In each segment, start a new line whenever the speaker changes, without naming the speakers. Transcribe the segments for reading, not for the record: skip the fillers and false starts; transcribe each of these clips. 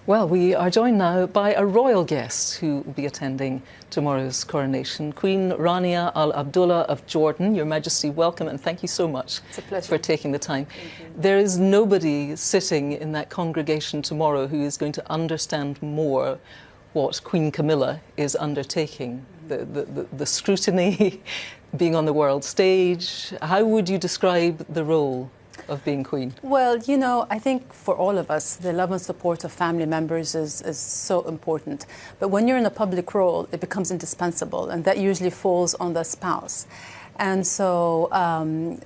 Well, we are joined now by a royal guest who will be attending tomorrow's coronation, Queen Rania Al Abdullah of Jordan. Your Majesty, welcome and thank you so much for taking the time. There is nobody sitting in that congregation tomorrow who is going to understand more what Queen Camilla is undertaking, the scrutiny, being on the world stage. How would you describe the role of being Queen?
Well, you know, I think for all of us, the love and support of family members is so important. But when you're in a public role, it becomes indispensable, and that usually falls on the spouse. And so,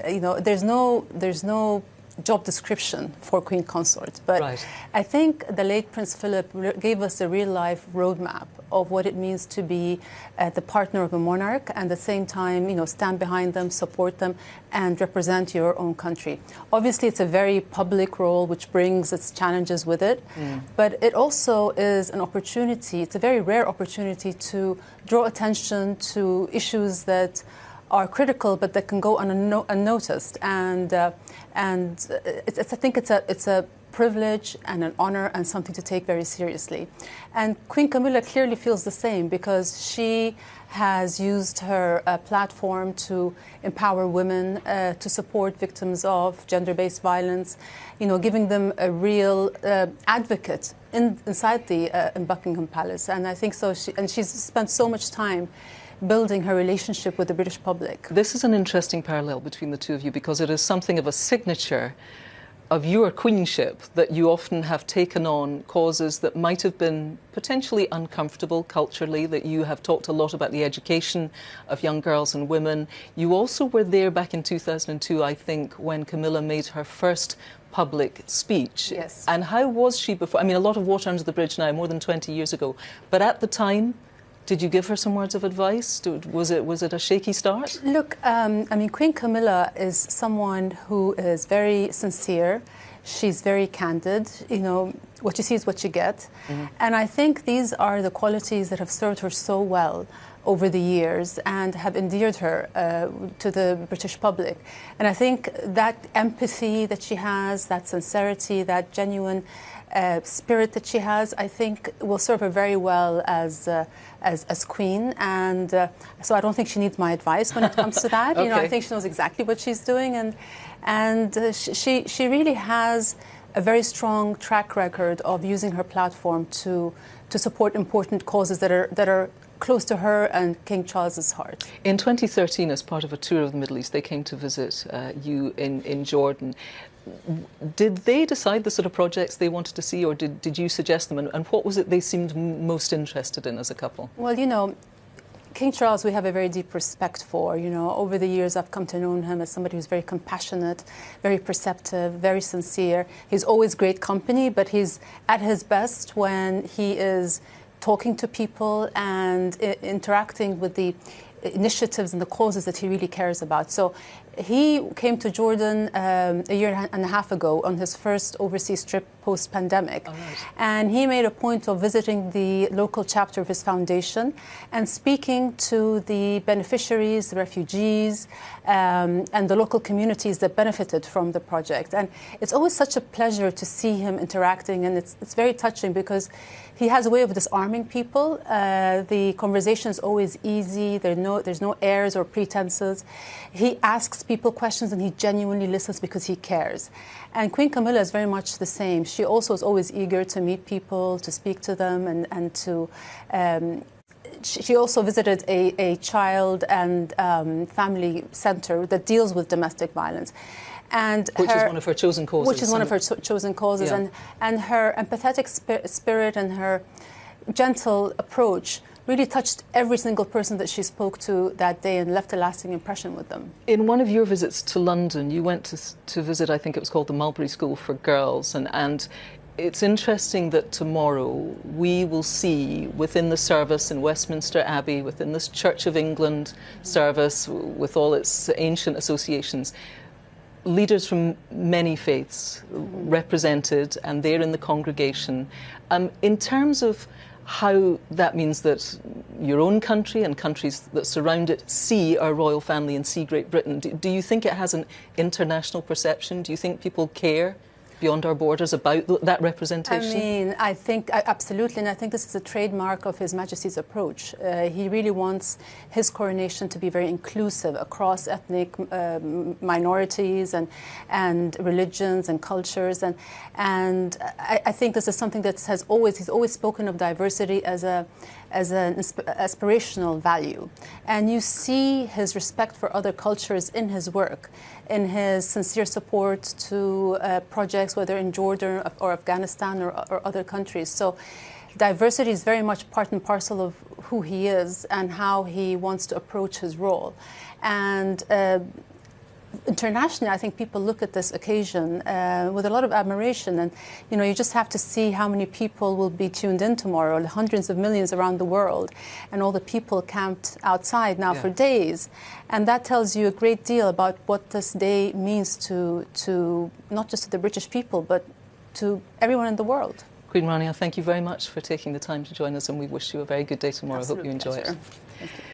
you know, there's no job description for Queen Consort. But
right.
I think the late Prince Philip gave us a real-life roadmap of what it means to be the partner of a monarch and at the same time, you know, stand behind them, support them, and represent your own country. Obviously, it's a very public role which brings its challenges with it, but it also is an opportunity, it's a very rare opportunity to draw attention to issues that are critical, but that can go unnoticed. And I think it's a privilege and an honor and something to take very seriously. And Queen Camilla clearly feels the same because she has used her platform to empower women, to support victims of gender-based violence, you know, giving them a real advocate inside in Buckingham Palace. And I think so. She's spent so much time building her relationship with the British public.
This is an interesting parallel between the two of you because it is something of a signature of your queenship that you often have taken on causes that might have been potentially uncomfortable culturally, that you have talked a lot about the education of young girls and women. You also were there back in 2002, I think, when Camilla made her first public speech.
Yes.
And how was she before? I mean, a lot of water under the bridge now, more than 20 years ago. But at the time, did you give her some words of advice? Was it a shaky start?
Look, I mean, Queen Camilla is someone who is very sincere. She's very candid. You know, what you see is what you get. And I think these are the qualities that have served her so well over the years and have endeared her to the British public. And I think that empathy that she has, that sincerity, that genuine spirit that she has, I think will serve her very well as queen. And so I don't think she needs my advice when it comes to that.
Okay.
You know, I think she knows exactly what she's doing, and she really has a very strong track record of using her platform to support important causes that are close to her and King Charles's heart.
In 2013, as part of a tour of the Middle East, they came to visit you in Jordan. Did they decide the sort of projects they wanted to see, or did you suggest them? And what was it they seemed most interested in as a couple?
Well, you know, King Charles we have a very deep respect for. You know, over the years I've come to know him as somebody who's very compassionate, very perceptive, very sincere. He's always great company, but he's at his best when he is talking to people and interacting with the initiatives and the causes that he really cares about. So he came to Jordan a year and a half ago on his first overseas trip post-pandemic.
Oh, right.
And he made a point of visiting the local chapter of his foundation and speaking to the beneficiaries, the refugees, and the local communities that benefited from the project. And it's always such a pleasure to see him interacting, and it's very touching because he has a way of disarming people. The conversation is always easy. There's no airs or pretenses. He asks people questions and he genuinely listens because he cares. And Queen Camilla is very much the same. She also is always eager to meet people, to speak to them, and to... She also visited a child and family center that deals with domestic violence.
Which is one of her chosen causes.
Which is one of her chosen causes.
Yeah.
And her empathetic spirit and her gentle approach really touched every single person that she spoke to that day and left a lasting impression with them.
In one of your visits to London, you went to visit, I think it was called the Mulberry School for Girls, and it's interesting that tomorrow we will see within the service in Westminster Abbey, within this Church of England service, with all its ancient associations, leaders from many faiths represented, and they're in the congregation. In terms of how that means that your own country and countries that surround it see our royal family and see Great Britain, do you think it has an international perception? Do you think people care beyond our borders about that representation?
I mean, I think absolutely, and I think this is a trademark of His Majesty's approach. He really wants his coronation to be very inclusive across ethnic minorities and religions and cultures, and I think this is something that he's always spoken of diversity as an aspirational value, and you see his respect for other cultures in his work, in his sincere support to projects, whether in Jordan or Afghanistan or other countries. So diversity is very much part and parcel of who he is and how he wants to approach his role. And internationally, I think people look at this occasion with a lot of admiration, and you just have to see how many people will be tuned in tomorrow, hundreds of millions around the world, and all the people camped outside now for days, and that tells you a great deal about what this day means to not just to the British people, but to everyone in the world.
Queen Rania, thank you very much for taking the time to join us, and we wish you a very good day tomorrow.
Absolute
I hope you enjoy
pleasure.
it.
Thank you.